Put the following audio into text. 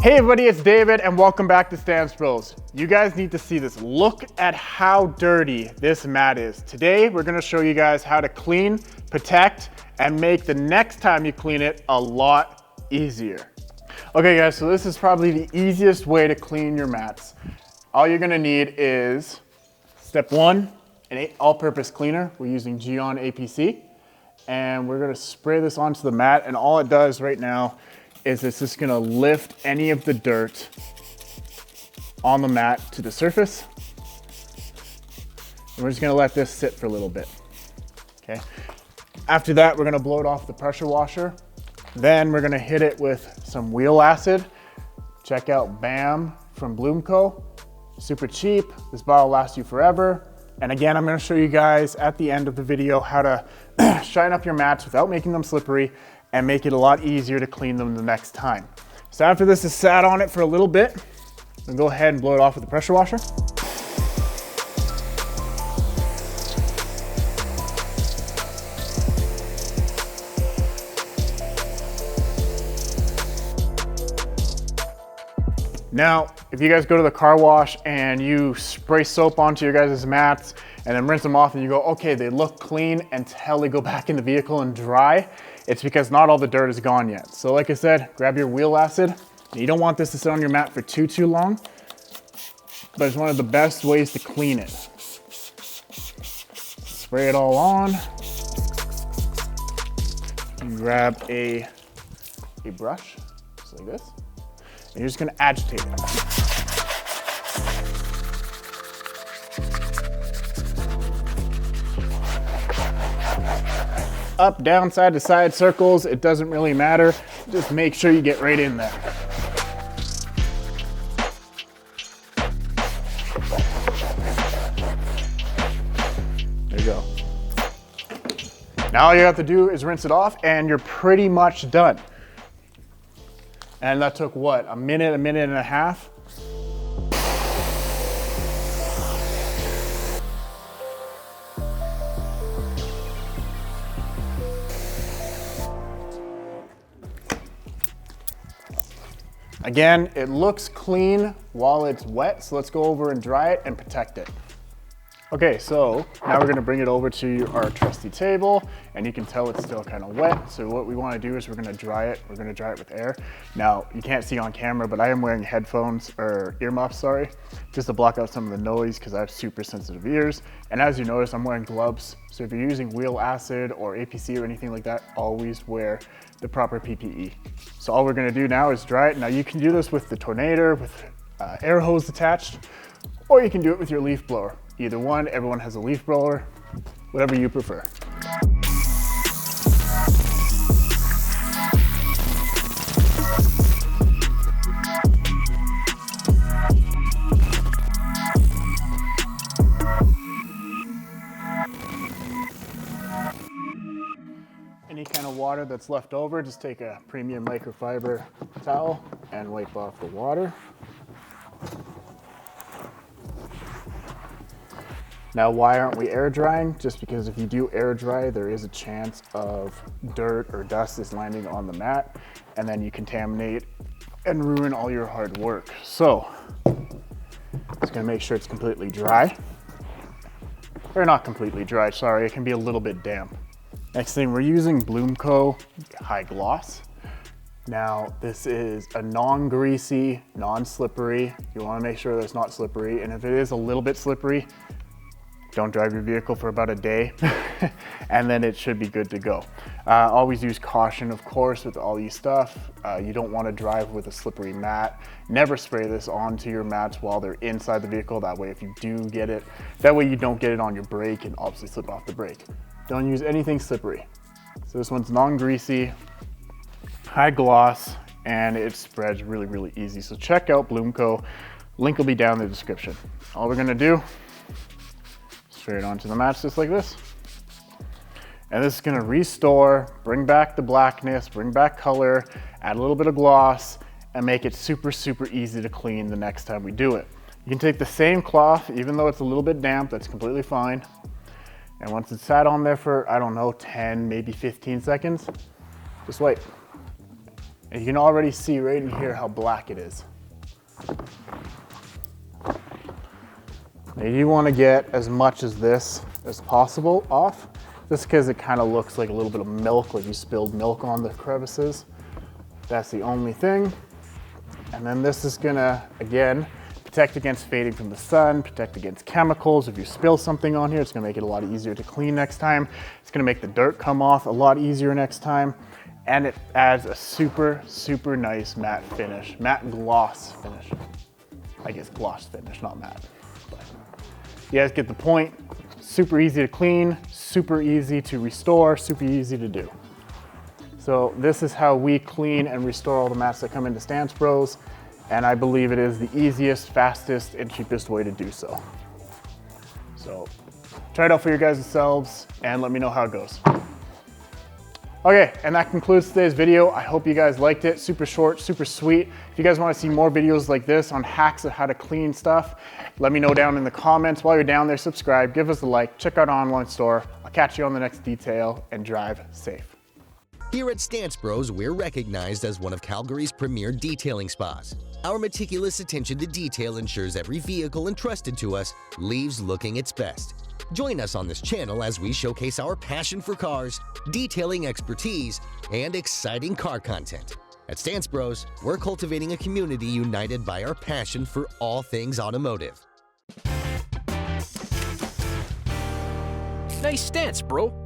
Hey everybody, it's David and welcome back to Stance Bros. You guys need to see this. Look at how dirty this mat is. Today, we're gonna show you guys how to clean, protect, and make the next time you clean it a lot easier. Okay guys, so this is probably the easiest way to clean your mats. All you're gonna need is, step one, an all-purpose cleaner. We're using Geon APC. And we're gonna spray this onto the mat, and all it does right now is it's just gonna lift any of the dirt on the mat to the surface. And we're just gonna let this sit for a little bit, okay? After that, we're gonna blow it off the pressure washer. Then we're gonna hit it with some wheel acid. Check out BAM from Bloomco. Super cheap, this bottle lasts you forever. And again, I'm gonna show you guys at the end of the video how to shine up your mats without making them slippery and make it a lot easier to clean them the next time. So after this is sat on it for a little bit, we'll go ahead and blow it off with the pressure washer. Now, if you guys go to the car wash and you spray soap onto your guys' mats and then rinse them off and you go, okay, they look clean until they go back in the vehicle and dry, it's because not all the dirt is gone yet. So like I said, grab your wheel acid. You don't want this to sit on your mat for too long, but it's one of the best ways to clean it. Spray it all on. And grab a brush, just like this. And you're just gonna agitate it. Up, down, side to side circles, it doesn't really matter. Just make sure you get right in there. There you go. Now all you have to do is rinse it off and you're pretty much done. And that took what, a minute and a half? Again, it looks clean while it's wet, so let's go over and dry it and protect it. Okay, so now we're gonna bring it over to our trusty table, and you can tell it's still kind of wet. So what we wanna do is we're gonna dry it. We're gonna dry it with air. Now, you can't see on camera, but I am wearing headphones, or earmuffs, sorry, just to block out some of the noise because I have super sensitive ears. And as you notice, I'm wearing gloves. So if you're using wheel acid or APC or anything like that, always wear the proper PPE. So all we're gonna do now is dry it. Now you can do this with the Tornadoer, with air hose attached, or you can do it with your leaf blower. Either one, everyone has a leaf blower, whatever you prefer. Any kind of water that's left over, just take a premium microfiber towel and wipe off the water. Now, why aren't we air drying? Just because if you do air dry, there is a chance of dirt or dust is landing on the mat, and then you contaminate and ruin all your hard work. So, just gonna make sure it's completely dry. Or not completely dry, sorry, it can be a little bit damp. Next thing, we're using Bloomco High Gloss. Now, this is a non-greasy, non-slippery. You wanna make sure that it's not slippery, and if it is a little bit slippery, don't drive your vehicle for about a day, and then it should be good to go. Always use caution, of course, with all these stuff. You don't want to drive with a slippery mat. Never spray this onto your mats while they're inside the vehicle. That way, if you do get it, that way you don't get it on your brake and obviously slip off the brake. Don't use anything slippery. So this one's non-greasy, high gloss, and it spreads really, really easy. So check out Bloomco. Link will be down in the description. All we're gonna do, straight onto the mats just like this. And this is gonna restore, bring back the blackness, bring back color, add a little bit of gloss, and make it super, super easy to clean the next time we do it. You can take the same cloth, even though it's a little bit damp, that's completely fine. And once it's sat on there for, I don't know, 10, maybe 15 seconds, just wipe. And you can already see right in here how black it is. Now you want to get as much as this as possible off, just because it kind of looks like a little bit of milk, like you spilled milk on the crevices. That's the only thing. And then this is gonna, again, protect against fading from the sun, protect against chemicals. If you spill something on here, it's gonna make it a lot easier to clean next time. It's gonna make the dirt come off a lot easier next time. And it adds a super, super nice matte finish, matte gloss finish. I guess gloss finish, not matte. But you guys get the point. Super easy to clean, super easy to restore, super easy to do. So this is how we clean and restore all the mats that come into Stance Bros, and I believe it is the easiest, fastest, and cheapest way to do so. So try it out for your guys yourselves and let me know how it goes. Okay, and that concludes today's video. I hope you guys liked it. Super short, super sweet. If you guys want to see more videos like this on hacks of how to clean stuff, let me know down in the comments. While you're down there, subscribe, give us a like, check out our online store. I'll catch you on the next detail, and drive safe. Here at Stance Bros, we're recognized as one of Calgary's premier detailing spas. Our meticulous attention to detail ensures every vehicle entrusted to us leaves looking its best. Join us on this channel as we showcase our passion for cars, detailing expertise, and exciting car content. At Stance Bros, we're cultivating a community united by our passion for all things automotive. Nice stance, bro.